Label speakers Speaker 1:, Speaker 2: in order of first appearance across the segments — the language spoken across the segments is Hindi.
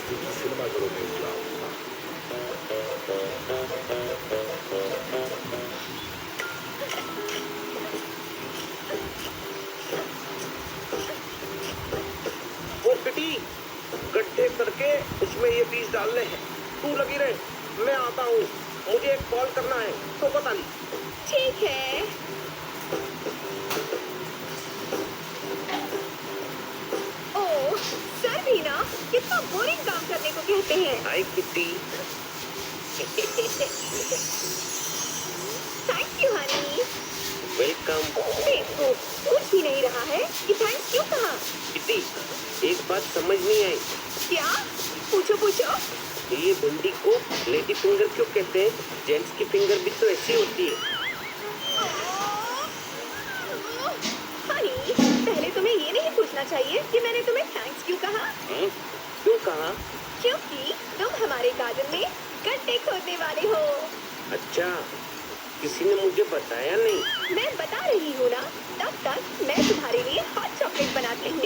Speaker 1: तुझी सिनेमा घरों में उतरा हूं।
Speaker 2: वो किटी, गड्ढे करके उसमें ये बीज डालने हैं। तू लगी रहे, मैं आता हूँ। मुझे एक कॉल करना है, तो बता ली।
Speaker 3: ठीक है। ओह, सर भी ना कितना बोरिंग काम करने को कहते हैं।
Speaker 2: Hi Kitty.
Speaker 3: Thank you honey.
Speaker 2: Welcome.
Speaker 3: बेवकूफ, पूछ ही नहीं रहा है कि थैंक्स क्यों कहा।
Speaker 2: किटी, एक बात समझ नहीं आई।
Speaker 3: क्या? पूछो पूछो।
Speaker 2: ये बंदी को लेडी फिंगर क्यों कहते हैं? जेंट्स की फिंगर भी तो ऐसी होती है।
Speaker 3: हनी, पहले तुम्हें ये नहीं पूछना चाहिए कि मैंने तुम्हें थैंक्स क्यों कहा।
Speaker 2: क्यों कहा?
Speaker 3: क्योंकि तुम हमारे गार्डन में गड्ढे खोदने वाले हो।
Speaker 2: अच्छा, किसी ने मुझे बताया नहीं।
Speaker 3: मैं बता रही हूँ ना, तब तक मैं तुम्हारे लिए हॉट चॉकलेट बनाती हूँ।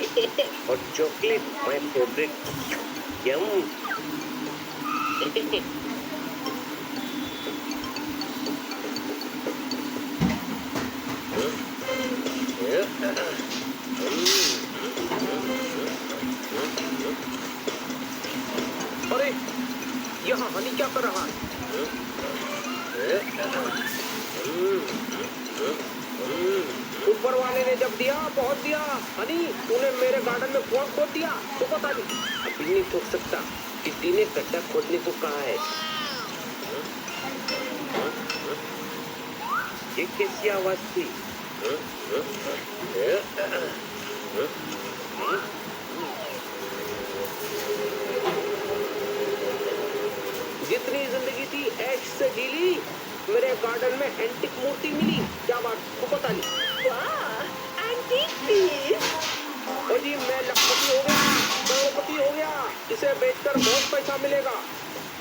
Speaker 2: और चॉकलेट माय फेवरेट। यम। अरे, यहाँ हनी क्या कर रहा है? ऊपर वाले ने जब दिया बहुत दिया। हनी, तूने मेरे गार्डन में कौन खोद दिया? तो बता दी। अभी नहीं ठोक सकता। किसी ने गड्ढा खोदने को कहा है। ये कैसी आवाज थी? जितनी जिंदगी थी ऐश से जीली, मेरे गार्डन में एंटिक मूर्ति मिली। क्या बात, तू बता ली।
Speaker 3: वाह, एंटीक पीस।
Speaker 2: ओ जी, मैं लखपति हो गया, करोड़पति हो गया। इसे बेचकर बहुत पैसा मिलेगा।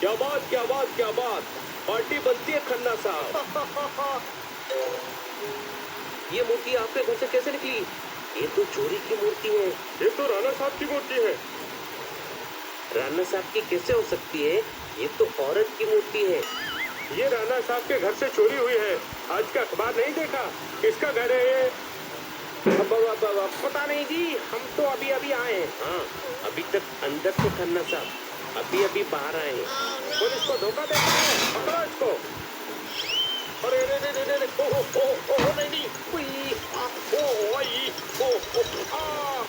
Speaker 2: क्या बात, क्या बात, क्या बात। पार्टी बनती है खन्ना साहब। ये मूर्ति आपके घर से कैसे निकली? ये तो चोरी की मूर्ति है। ये तो राणा साहब की मूर्ति है। राणा साहब की कैसे हो सकती है? ये तो औरत की मूर्ति है। ये राणा साहब के घर से चोरी हुई है। आज का अखबार नहीं देखा? किसका घर है ये? अब पता नहीं जी, हम तो अभी अभी आए हैं। हाँ, अभी तक अंदर तो खन्ना साहब अभी अभी बाहर आए हैं। पुलिस को धोखा देता है, पकड़ो इसको। अरे रे रे रे रे, ओ नहीं नहीं, उई, आ, ओ आई, ओ आ।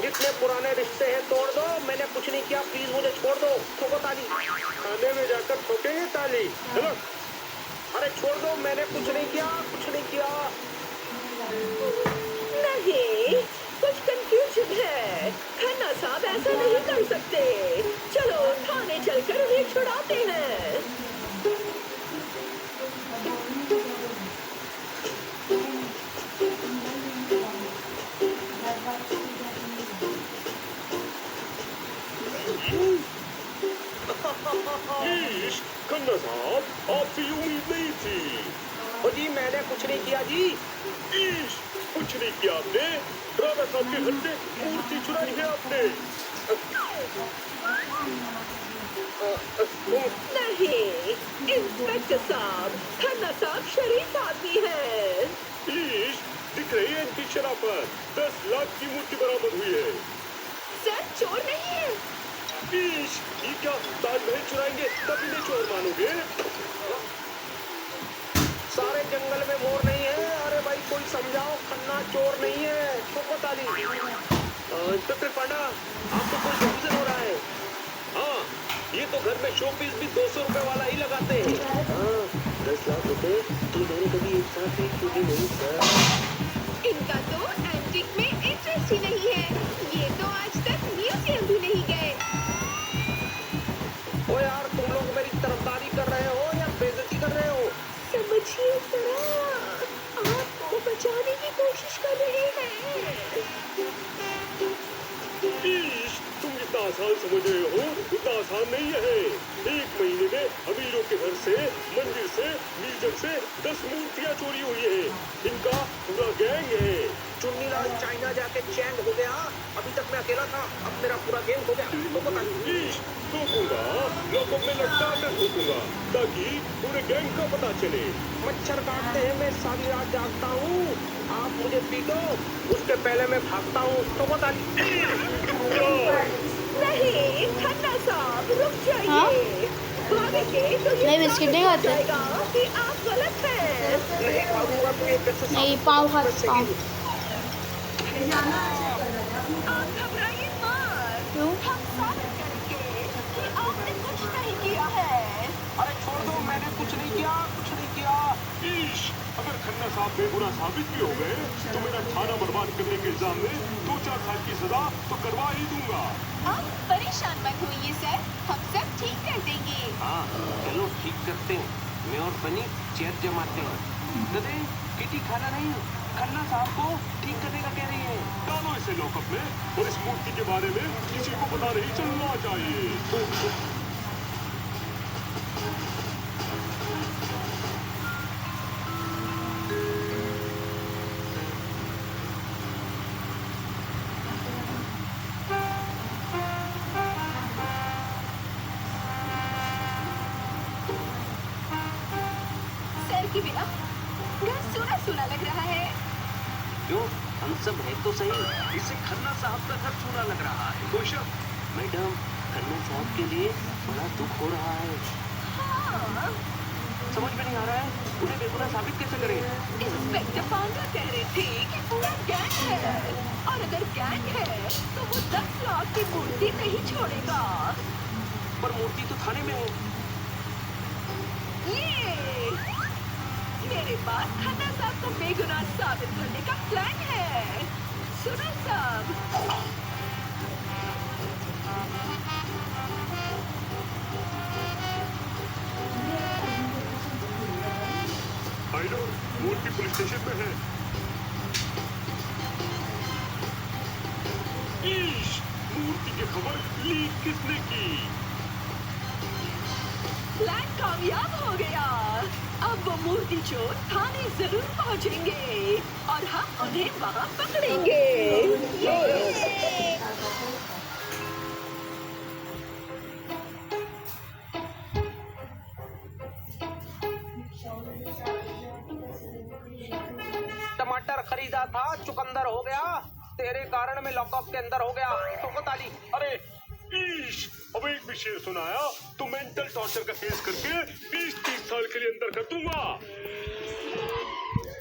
Speaker 2: जितने पुराने रिश्ते हैं तोड़ दो। मैंने कुछ नहीं किया, प्लीज मुझे छोड़ दो। ठोको ताली। थाने में जाकर ठोकेंगे ताली। चलो। अरे छोड़ दो, मैंने कुछ नहीं किया, कुछ नहीं किया।
Speaker 3: नहीं, कुछ कंफ्यूजन है। खन्ना साहब ऐसा नहीं कर सकते। चलो थाने चलकर उन्हें छुड़ाते हैं।
Speaker 2: खन्ना साहब, आपसे ये उम्मीद नहीं थी। ओ जी, मैंने कुछ नहीं किया जी। कुछ नहीं किया आपने? राणा साहब के घर से मूर्ति चुराई है आपने।
Speaker 3: नहीं, इंस्पेक्टर साहब, खन्ना साहब शरीफ आदमी है।
Speaker 2: दिख रही है इनकी शराफत। 10 लाख की मूर्ति बरामद हुई है।
Speaker 3: सर चोर नहीं है।
Speaker 2: ये क्या, ताजमहल चुराएंगे तभी नहीं चोर मानोगे? सारे जंगल में मोर नहीं है। अरे भाई कोई समझाओ, खन्ना चोर नहीं है। ठोको ताली। इंस्पेक्टर पांडा, आपको कोई कंफ्यूजन हो रहा है? हाँ, ये तो घर में शो पीस भी 200 रुपए वाला ही लगाते हैं। हाँ, 10 लाख रुपए तो मैंने कभी एक साथ एक क्यों नहीं सर।
Speaker 3: इनका तो एंटिक में इंटरेस्ट ही नहीं है। ये तो आज तक म्यूजियम भी नहीं गए।
Speaker 2: ओ यार, तुम लोग मेरी तरफदारी कर रहे हो या बेइज्जती कर रहे हो?
Speaker 3: समझिए जरा, आपको बचाने की कोशिश कर रहे हैं।
Speaker 2: तुम इतना आसान समझ रहे हो? इतना आसान नहीं है। 1 महीने में अमीरों के घर से, मंदिर से, म्यूजियम से 10 मूर्तियां चोरी हुई है। इनका पूरा गैंग है। चुन्नीलाल चाइना जाके चैंग हो गया। अभी तक मैं अकेला था, अब मेरा पूरा गेम हो गया। तो पता नहीं।
Speaker 1: ईश, ठोकूंगा, लॉकअप में लटका मैं ठोकूंगा, ताकि पूरे गैंग का पता चले।
Speaker 2: मच्छर काटते हैं, मैं सारी रात जागता हूँ। आप मुझे पीटो, उसके पहले मैं भागता हूँ। तो पता नहीं।
Speaker 3: नहीं, खन्ना साहब रुक
Speaker 4: हाँ?
Speaker 3: जाइए। भागेंगे तो ये
Speaker 4: नहीं, बिस्किट
Speaker 3: साबित
Speaker 4: नहीं
Speaker 3: हो
Speaker 4: खाते।
Speaker 3: जाएगा कि आप गलत हैं।
Speaker 2: नहीं भागूंगा तो ये कैसे
Speaker 4: नहीं,
Speaker 2: साबित
Speaker 4: पाँव
Speaker 2: होगा
Speaker 4: खा
Speaker 2: कि मैं सही हूँ?
Speaker 3: आप घबराइए मत।
Speaker 4: क्यों?
Speaker 3: हम साबित करेंगे कि आपने कुछ नहीं किया है।
Speaker 2: अरे छोड़ दो, मैंने कुछ नहीं किया, कुछ नहीं किया।
Speaker 1: ईश, अगर खन्ना साहब बेगुनाह साबित भी हो गए तो मेरा थाना बर्बाद करने के इल्जाम में 2-4 साल की सजा तो करवा ही दूंगा।
Speaker 5: आप परेशान मत होइए सर, हम सब ठीक कर देंगे।
Speaker 2: हाँ, चलो ठीक करते हैं। मैं और बनी चेयर जमाते हैं। गधे, किटी खाना नहीं, खन्ना साहब को ठीक करने का कह रही है।
Speaker 1: डालो इसे लॉकअप में, और इस मूर्ति के बारे में किसी को पता नहीं चलना चाहिए।
Speaker 5: सर की बिना घर सूना सूना लग रहा है।
Speaker 2: क्यों? हम सब है तो सही। इसे खन्ना साहब का घर सूना लग रहा है।
Speaker 1: कोई शक?
Speaker 2: मैडम, खन्ना साहब के लिए बड़ा दुख हो रहा है।
Speaker 5: हाँ,
Speaker 2: समझ में नहीं आ रहा है, उन्हें बेगुनाह साबित कैसे करें?
Speaker 3: इंस्पेक्टर पांडा कह रहे थे कि पूरा गैंग है, और अगर गैंग है तो वो 10 लाख की मूर्ति नहीं छोड़ेगा।
Speaker 2: पर मूर्ति तो थाने में है।
Speaker 3: ये मेरे पास खन्ना साहब को बेगुनाह साबित करने का प्लान है। सुनो सब,
Speaker 1: आइडो, मूर्ति पुलिस स्टेशन में है। ईश, मूर्ति की खबर लीक किसने की?
Speaker 3: प्लान कामयाब हो गया। अब वो मूर्ति चोर थाने जरूर पहुंचेंगे और हम उन्हें वहां पकड़ेंगे।
Speaker 2: टमाटर खरीदा था, चुकंदर हो गया। तेरे कारण मैं लॉकअप के अंदर हो गया। तो ताली।
Speaker 1: अरे ईश, अब एक भी शेर सुनाया तो मेंटल टॉर्चर का केस करके 20-30 साल के लिए अंदर कर दूंगा।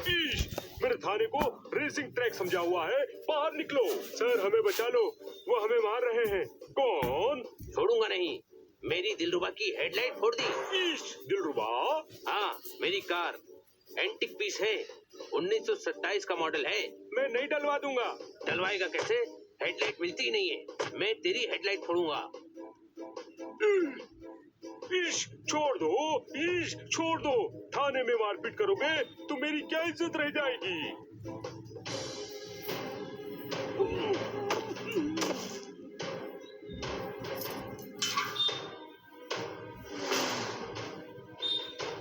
Speaker 1: ईश, मेरे थाने को रेसिंग ट्रैक समझा हुआ है, बाहर निकलो। सर हमें बचा लो, वो हमें मार रहे हैं। कौन?
Speaker 2: छोड़ूंगा नहीं। मेरी दिलरुबा की हेडलाइट फोड़ दी।
Speaker 1: ईश, दिलरुबा?
Speaker 2: हाँ, मेरी कार एंटिक पीस है, 1927 का मॉडल है।
Speaker 1: मैं नहीं डलवा दूंगा।
Speaker 2: डलवाएगा कैसे? हेडलाइट मिलती ही नहीं है। मैं तेरी हेडलाइट फोड़ूंगा।
Speaker 1: ईश, छोड़ दो। ईश, छोड़ दो। थाने में मारपीट करोगे तो मेरी क्या इज्जत रह जाएगी?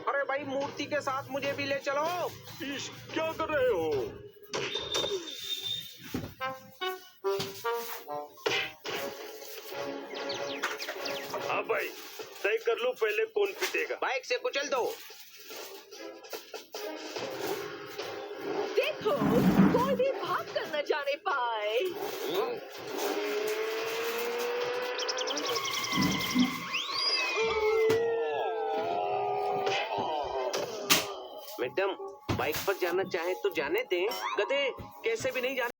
Speaker 2: अरे भाई, मूर्ति के साथ मुझे भी ले चलो।
Speaker 1: ईश, क्या कर रहे हो? हाँ भाई, तय कर लो पहले कौन पिटेगा।
Speaker 2: बाइक से कुचल दो।
Speaker 3: देखो, कोई भी भाग कर न जाने पाए।
Speaker 2: मैडम, बाइक पर जाना चाहे तो जाने दें। गधे, कैसे भी नहीं जाने